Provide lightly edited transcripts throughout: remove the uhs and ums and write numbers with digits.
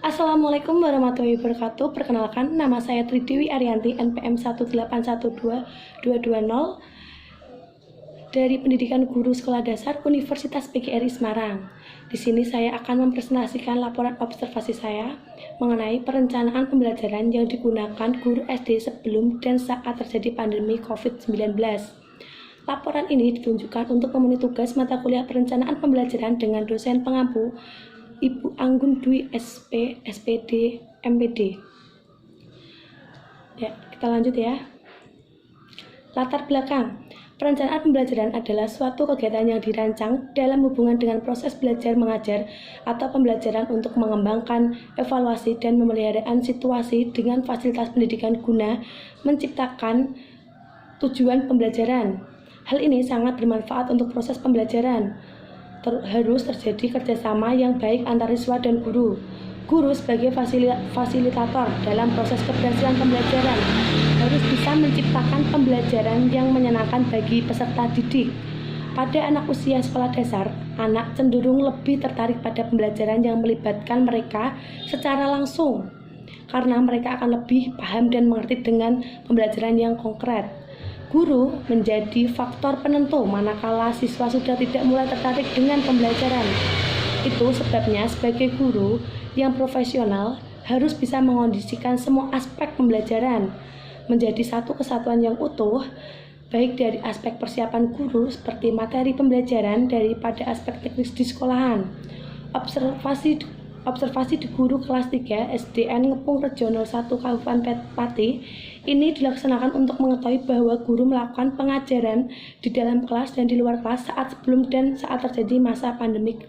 Assalamualaikum warahmatullahi wabarakatuh. Perkenalkan, nama saya Tridewi Arianti, NPM 1812220 dari Pendidikan Guru Sekolah Dasar Universitas PGRI Semarang. Di sini saya akan mempresentasikan laporan observasi saya mengenai perencanaan pembelajaran yang digunakan guru SD sebelum dan saat terjadi pandemi COVID-19. Laporan ini ditunjukkan untuk memenuhi tugas mata kuliah perencanaan pembelajaran dengan dosen pengampu Ibu Anggun Dwi SP, SPD, MPD. Ya, kita lanjut ya. Latar belakang. Perencanaan pembelajaran adalah suatu kegiatan yang dirancang dalam hubungan dengan proses belajar mengajar atau pembelajaran untuk mengembangkan, evaluasi, dan pemeliharaan situasi dengan fasilitas pendidikan guna menciptakan tujuan pembelajaran. Hal ini sangat bermanfaat untuk proses pembelajaran. Harus terjadi kerjasama yang baik antara siswa dan guru. Guru sebagai fasilitator dalam proses keberhasilan pembelajaran harus bisa menciptakan pembelajaran yang menyenangkan bagi peserta didik. Pada anak usia sekolah dasar, anak cenderung lebih tertarik pada pembelajaran yang melibatkan mereka secara langsung, karena mereka akan lebih paham dan mengerti dengan pembelajaran yang konkret. Guru menjadi faktor penentu manakala siswa sudah tidak mulai tertarik dengan pembelajaran. Itu sebabnya sebagai guru yang profesional harus bisa mengondisikan semua aspek pembelajaran menjadi satu kesatuan yang utuh, baik dari aspek persiapan guru seperti materi pembelajaran daripada aspek teknis di sekolahan. Observasi di guru kelas 3 SDN Ngepung Rejo 01 Kabupaten Pati ini dilaksanakan untuk mengetahui bahwa guru melakukan pengajaran di dalam kelas dan di luar kelas saat sebelum dan saat terjadi masa pandemi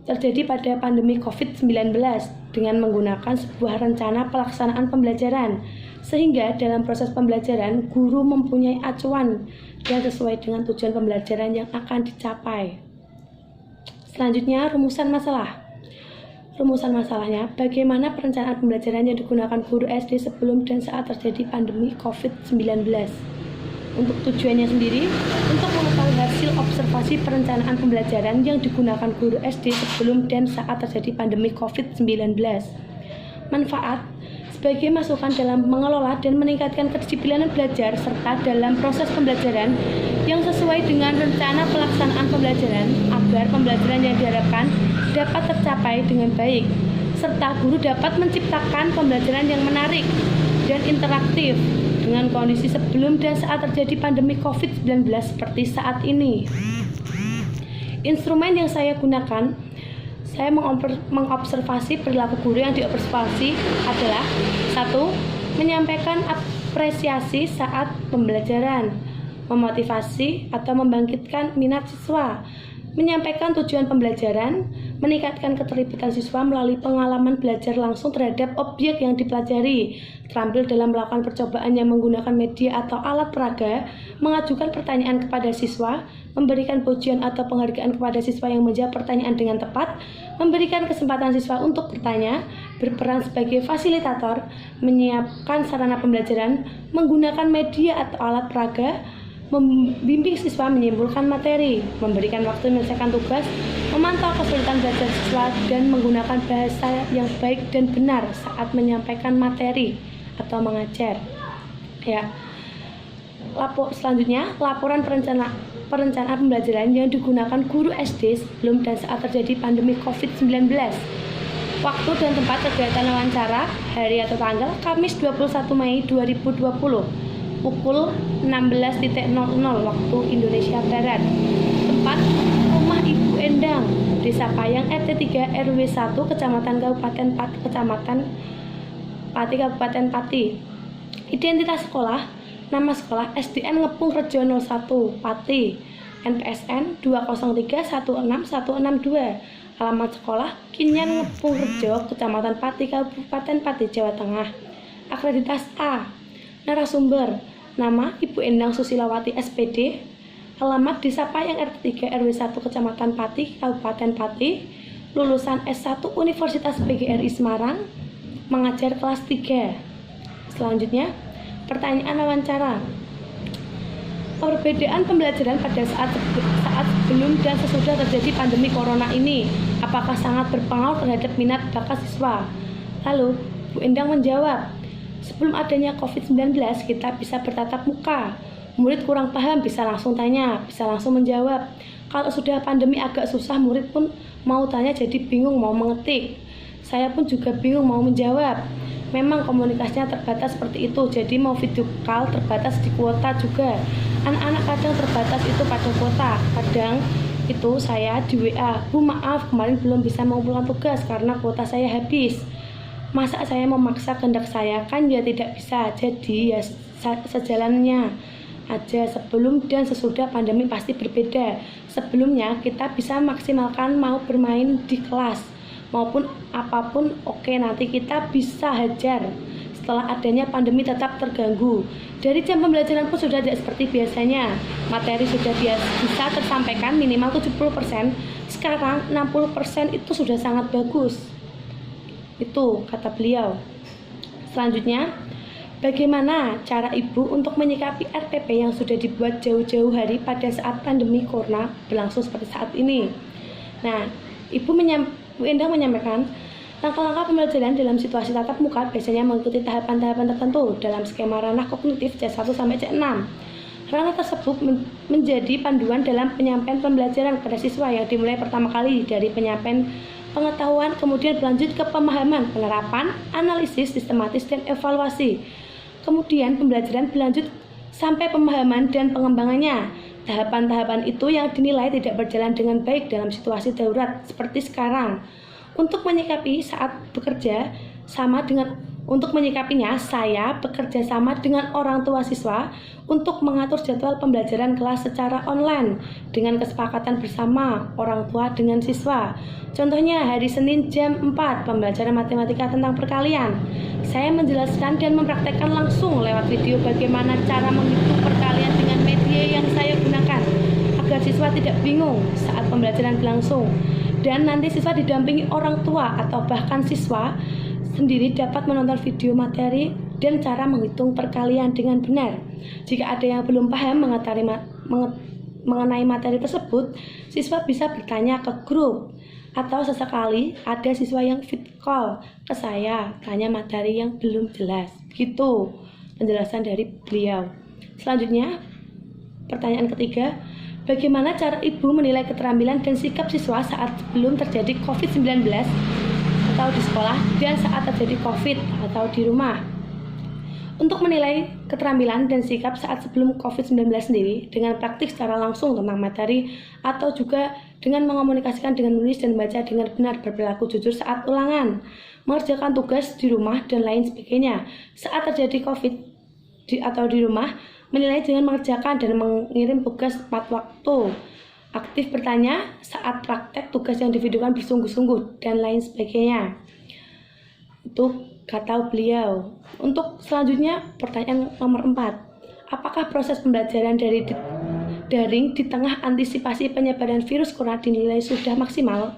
terjadi pada pandemi COVID-19 dengan menggunakan sebuah rencana pelaksanaan pembelajaran, sehingga dalam proses pembelajaran guru mempunyai acuan yang sesuai dengan tujuan pembelajaran yang akan dicapai. Selanjutnya, rumusan masalah. Rumusan masalahnya, bagaimana perencanaan pembelajaran yang digunakan guru SD sebelum dan saat terjadi pandemi COVID-19. Untuk tujuannya sendiri, untuk mengetahui hasil observasi perencanaan pembelajaran yang digunakan guru SD sebelum dan saat terjadi pandemi COVID-19. Manfaat, sebagai masukan dalam mengelola dan meningkatkan kedisiplinan belajar serta dalam proses pembelajaran yang sesuai dengan rencana pelaksanaan pembelajaran agar pembelajaran yang diharapkan dapat tercapai dengan baik, serta guru dapat menciptakan pembelajaran yang menarik dan interaktif dengan kondisi sebelum dan saat terjadi pandemi COVID-19 seperti saat ini. Instrumen yang saya gunakan, saya mengobservasi perilaku guru yang diobservasi adalah 1. Menyampaikan apresiasi saat pembelajaran, memotivasi atau membangkitkan minat siswa, menyampaikan tujuan pembelajaran, meningkatkan keterlibatan siswa melalui pengalaman belajar langsung terhadap objek yang dipelajari, terampil dalam melakukan percobaan yang menggunakan media atau alat peraga, mengajukan pertanyaan kepada siswa, memberikan pujian atau penghargaan kepada siswa yang menjawab pertanyaan dengan tepat, memberikan kesempatan siswa untuk bertanya, berperan sebagai fasilitator, menyiapkan sarana pembelajaran, menggunakan media atau alat peraga, membimbing siswa menyimpulkan materi, memberikan waktu menyelesaikan tugas, memantau kesulitan belajar siswa, dan menggunakan bahasa yang baik dan benar saat menyampaikan materi atau mengajar. Ya. Selanjutnya, laporan perencanaan pembelajaran yang digunakan guru SD sebelum dan saat terjadi pandemi COVID-19. Waktu dan tempat kegiatan wawancara, hari atau tanggal Kamis 21 Mei 2020. Pukul 16.00 waktu Indonesia Barat. Tempat rumah Ibu Endang, Desa Payang RT 3 RW 1 Kecamatan Kabupaten Pati. Identitas sekolah, nama sekolah SDN Ngepung Rejo 01 Pati, NPSN 203161662. Alamat sekolah Kinyan Ngepung Rejo, Kecamatan Pati, Kabupaten Pati, Jawa Tengah. Akreditas A. Narasumber, nama Ibu Endang Susilawati SPD, alamat Desa Payang RT 3 RW 1 Kecamatan Pati, Kabupaten Pati, lulusan S1 Universitas PGRI Semarang, mengajar kelas 3. Selanjutnya, pertanyaan wawancara. Perbedaan pembelajaran pada saat sebelum dan sesudah terjadi pandemi corona ini, apakah sangat berpengaruh terhadap minat bakat siswa? Lalu, Bu Endang menjawab, sebelum adanya COVID-19, kita bisa bertatap muka. Murid kurang paham bisa langsung tanya, bisa langsung menjawab. Kalau sudah pandemi agak susah, murid pun mau tanya jadi bingung mau mengetik. Saya pun juga bingung mau menjawab. Memang komunikasinya terbatas seperti itu, jadi mau video call terbatas di kuota juga. Anak-anak kadang terbatas itu pada kuota, kadang itu saya di WA, Bu maaf kemarin belum bisa mengumpulkan tugas karena kuota saya habis. Masa saya memaksa kehendak saya, kan ya tidak bisa. Jadi ya sejalannya aja, sebelum dan sesudah pandemi pasti berbeda. Sebelumnya kita bisa maksimalkan mau bermain di kelas maupun apapun, oke, nanti kita bisa hajar. Setelah adanya pandemi tetap terganggu. Dari jam pembelajaran pun sudah tidak seperti biasanya. Materi sudah bisa tersampaikan minimal 70%. Sekarang 60% itu sudah sangat bagus. Itu kata beliau. Selanjutnya, bagaimana cara Ibu untuk menyikapi RPP yang sudah dibuat jauh-jauh hari pada saat pandemi corona berlangsung seperti saat ini? Nah, Bu Endang menyampaikan, langkah-langkah pembelajaran dalam situasi tatap muka biasanya mengikuti tahapan-tahapan tertentu dalam skema ranah kognitif C1 sampai C6. Ranah tersebut menjadi panduan dalam penyampaian pembelajaran kepada siswa yang dimulai pertama kali dari penyampaian pengetahuan, kemudian berlanjut ke pemahaman, penerapan, analisis, sistematis, dan evaluasi. Kemudian pembelajaran berlanjut sampai pemahaman dan pengembangannya. Tahapan-tahapan itu yang dinilai tidak berjalan dengan baik dalam situasi darurat seperti sekarang. Untuk menyikapinya, saya bekerja sama dengan orang tua siswa untuk mengatur jadwal pembelajaran kelas secara online dengan kesepakatan bersama orang tua dengan siswa. Contohnya, hari Senin jam 4 pembelajaran matematika tentang perkalian. Saya menjelaskan dan mempraktekkan langsung lewat video bagaimana cara menghitung perkalian dengan media yang saya gunakan agar siswa tidak bingung saat pembelajaran berlangsung. Dan nanti siswa didampingi orang tua atau bahkan siswa sendiri dapat menonton video materi dan cara menghitung perkalian dengan benar. Jika ada yang belum paham mengenai materi tersebut, siswa bisa bertanya ke grup atau sesekali ada siswa yang fit call ke saya, tanya materi yang belum jelas. Gitu penjelasan dari beliau. Selanjutnya, pertanyaan ketiga, bagaimana cara Ibu menilai keterampilan dan sikap siswa saat sebelum terjadi COVID-19 atau di sekolah dan saat terjadi COVID atau di rumah? Untuk menilai keterampilan dan sikap saat sebelum COVID-19 sendiri dengan praktik secara langsung tentang materi atau juga dengan mengomunikasikan dengan menulis dan membaca dengan benar, berperilaku jujur saat ulangan, mengerjakan tugas di rumah dan lain sebagainya. Saat terjadi COVID atau di rumah, menilai dengan mengerjakan dan mengirim tugas tepat waktu, aktif bertanya saat praktek tugas yang divideokan bersungguh-sungguh dan lain sebagainya. Itu kata beliau. Untuk selanjutnya, pertanyaan nomor 4. Apakah proses pembelajaran dari daring di tengah antisipasi penyebaran virus corona dinilai sudah maksimal?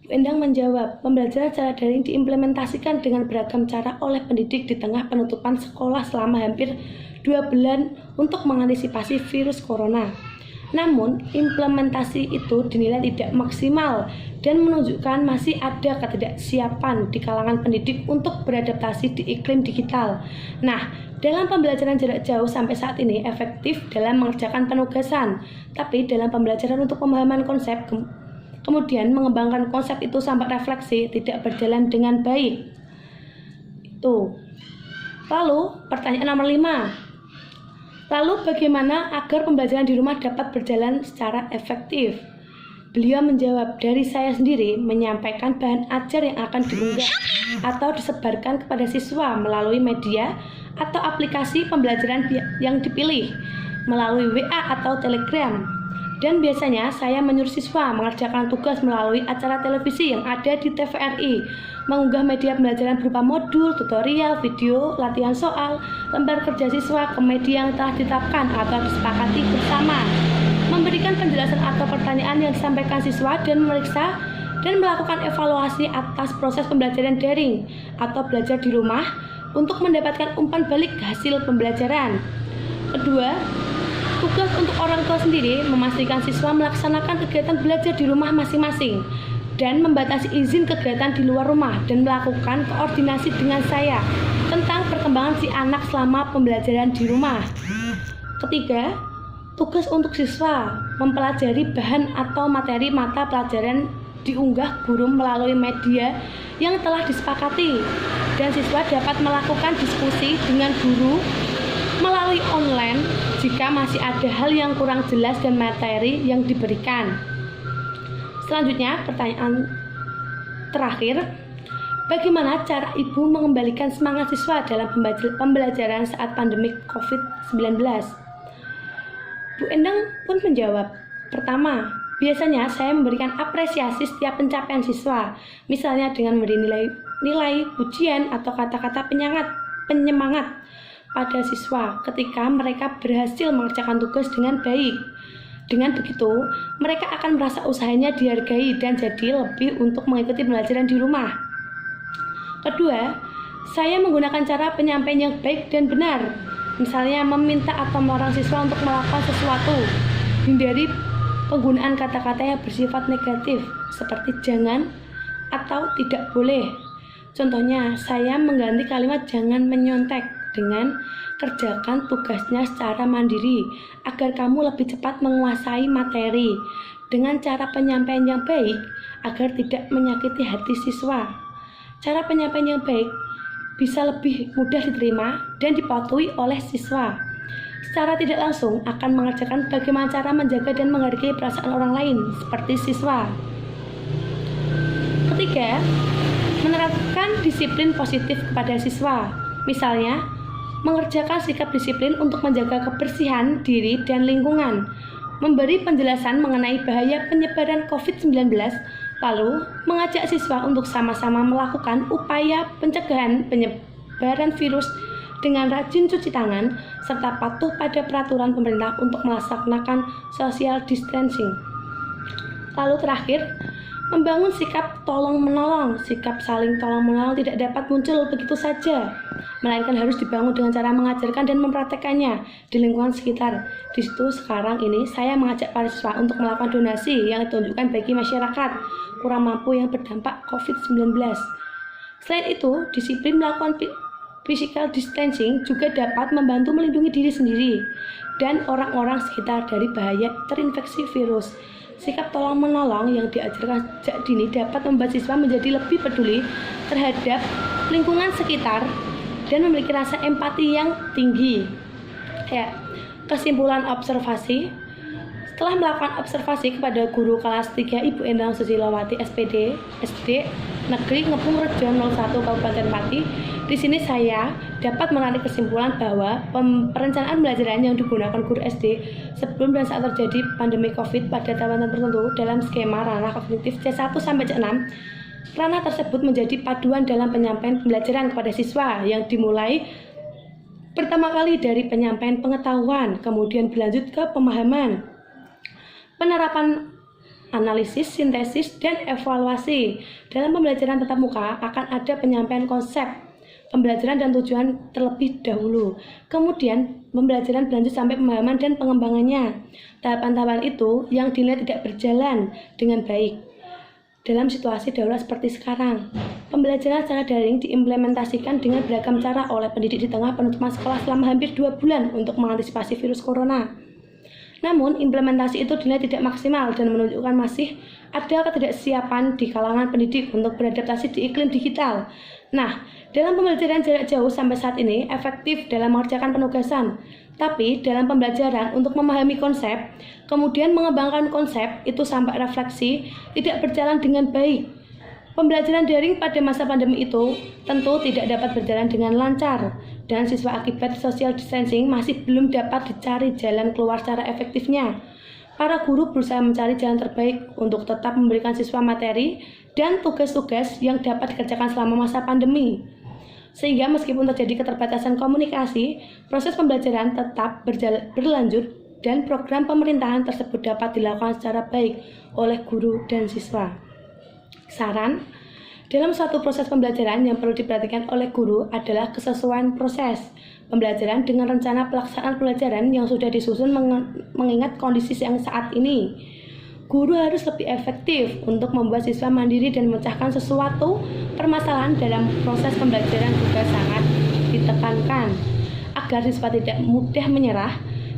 Bu Endang menjawab, pembelajaran secara daring diimplementasikan dengan beragam cara oleh pendidik di tengah penutupan sekolah selama hampir 2 bulan untuk mengantisipasi virus corona. Namun, implementasi itu dinilai tidak maksimal dan menunjukkan masih ada ketidaksiapan di kalangan pendidik untuk beradaptasi di iklim digital. Nah, dalam pembelajaran jarak jauh sampai saat ini efektif dalam mengerjakan penugasan, tapi dalam pembelajaran untuk pemahaman konsep, kemudian mengembangkan konsep itu sampai refleksi tidak berjalan dengan baik. Itu. Lalu, pertanyaan nomor 5. Lalu bagaimana agar pembelajaran di rumah dapat berjalan secara efektif? Beliau menjawab, dari saya sendiri menyampaikan bahan ajar yang akan diunggah atau disebarkan kepada siswa melalui media atau aplikasi pembelajaran yang dipilih, melalui WA atau Telegram. Dan biasanya saya menyuruh siswa mengerjakan tugas melalui acara televisi yang ada di TVRI, mengunggah media pembelajaran berupa modul, tutorial, video, latihan soal, lembar kerja siswa ke media yang telah ditetapkan atau disepakati bersama, memberikan penjelasan atau pertanyaan yang disampaikan siswa dan memeriksa dan melakukan evaluasi atas proses pembelajaran daring atau belajar di rumah untuk mendapatkan umpan balik hasil pembelajaran. Kedua, Tugas untuk orang tua sendiri memastikan siswa melaksanakan kegiatan belajar di rumah masing-masing dan membatasi izin kegiatan di luar rumah dan melakukan koordinasi dengan saya tentang perkembangan si anak selama pembelajaran di rumah. Ketiga, tugas untuk siswa mempelajari bahan atau materi mata pelajaran diunggah guru melalui media yang telah disepakati, dan siswa dapat melakukan diskusi dengan guru melalui online jika masih ada hal yang kurang jelas dan materi yang diberikan. Selanjutnya, pertanyaan terakhir, bagaimana cara ibu mengembalikan semangat siswa dalam pembelajaran saat pandemi COVID-19? Bu Endang pun menjawab, pertama, biasanya saya memberikan apresiasi setiap pencapaian siswa, misalnya dengan memberi nilai pujian atau kata-kata penyemangat pada siswa ketika mereka berhasil mengerjakan tugas dengan baik. Dengan begitu, mereka akan merasa usahanya dihargai dan jadi lebih untuk mengikuti pembelajaran di rumah. Kedua, saya menggunakan cara penyampaian yang baik dan benar, misalnya meminta atau melarang siswa untuk melakukan sesuatu. Hindari penggunaan kata-kata yang bersifat negatif, seperti jangan atau tidak boleh. Contohnya, saya mengganti kalimat jangan menyontek dengan kerjakan tugasnya secara mandiri agar kamu lebih cepat menguasai materi, dengan cara penyampaian yang baik agar tidak menyakiti hati siswa. Cara penyampaian yang baik bisa lebih mudah diterima dan dipatuhi oleh siswa. Secara tidak langsung akan mengajarkan bagaimana cara menjaga dan menghargai perasaan orang lain seperti siswa. Ketiga, menerapkan disiplin positif kepada siswa, misalnya mengerjakan sikap disiplin untuk menjaga kebersihan diri dan lingkungan, memberi penjelasan mengenai bahaya penyebaran COVID-19, lalu mengajak siswa untuk sama-sama melakukan upaya pencegahan penyebaran virus dengan rajin cuci tangan, serta patuh pada peraturan pemerintah untuk melaksanakan social distancing. Lalu terakhir, membangun sikap tolong-menolong. Sikap saling tolong-menolong tidak dapat muncul begitu saja, melainkan harus dibangun dengan cara mengajarkan dan mempraktekannya di lingkungan sekitar. Di situ sekarang ini saya mengajak para siswa untuk melakukan donasi yang ditunjukkan bagi masyarakat kurang mampu yang berdampak COVID-19. Selain itu, disiplin melakukan physical distancing juga dapat membantu melindungi diri sendiri dan orang-orang sekitar dari bahaya terinfeksi virus. Sikap tolong-menolong yang diajarkan sejak dini dapat membuat siswa menjadi lebih peduli terhadap lingkungan sekitar dan memiliki rasa empati yang tinggi. Ya, kesimpulan observasi. Setelah melakukan observasi kepada guru kelas 3 Ibu Endang Susilowati SPD, SD Negeri Ngepung Rejo 01 Kabupaten Pati, di sini saya dapat menarik kesimpulan bahwa perencanaan pembelajaran yang digunakan guru SD sebelum dan saat terjadi pandemi COVID pada tahun tertentu dalam skema ranah kognitif C1 sampai C6, ranah tersebut menjadi paduan dalam penyampaian pembelajaran kepada siswa yang dimulai pertama kali dari penyampaian pengetahuan, kemudian berlanjut ke pemahaman, penerapan analisis, sintesis, dan evaluasi. Dalam pembelajaran tatap muka akan ada penyampaian konsep pembelajaran dan tujuan terlebih dahulu. Kemudian pembelajaran berlanjut sampai pemahaman dan pengembangannya. Tahapan-tahapan itu yang dinilai tidak berjalan dengan baik dalam situasi darurat seperti sekarang. Pembelajaran secara daring diimplementasikan dengan beragam cara oleh pendidik di tengah penutupan sekolah selama hampir 2 bulan untuk mengantisipasi virus corona. Namun, implementasi itu dinilai tidak maksimal dan menunjukkan masih ada ketidaksiapan di kalangan pendidik untuk beradaptasi di iklim digital. Nah, dalam pembelajaran jarak jauh sampai saat ini efektif dalam mengerjakan penugasan, tapi dalam pembelajaran untuk memahami konsep, kemudian mengembangkan konsep itu sampai refleksi, tidak berjalan dengan baik. Pembelajaran daring pada masa pandemi itu tentu tidak dapat berjalan dengan lancar, dan siswa akibat social distancing masih belum dapat dicari jalan keluar secara efektifnya. Para guru berusaha mencari jalan terbaik untuk tetap memberikan siswa materi dan tugas-tugas yang dapat dikerjakan selama masa pandemi. Sehingga meskipun terjadi keterbatasan komunikasi, proses pembelajaran tetap berlanjut dan program pemerintahan tersebut dapat dilakukan secara baik oleh guru dan siswa. Saran, dalam suatu proses pembelajaran yang perlu diperhatikan oleh guru adalah kesesuaian proses. pembelajaran dengan rencana pelaksanaan pembelajaran yang sudah disusun mengingat kondisi yang saat ini. Guru harus lebih efektif untuk membuat siswa mandiri dan memecahkan sesuatu permasalahan dalam proses pembelajaran juga sangat ditekankan agar siswa tidak mudah menyerah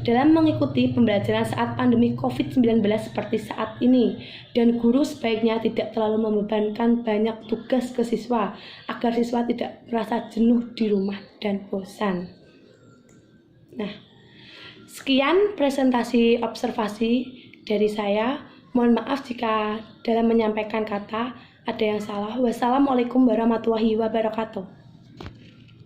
dalam mengikuti pembelajaran saat pandemi COVID-19 seperti saat ini, dan guru sebaiknya tidak terlalu membebankan banyak tugas ke siswa agar siswa tidak merasa jenuh di rumah dan bosan. Nah, sekian presentasi observasi dari saya. Mohon maaf jika dalam menyampaikan kata ada yang salah. Wassalamualaikum warahmatullahi wabarakatuh.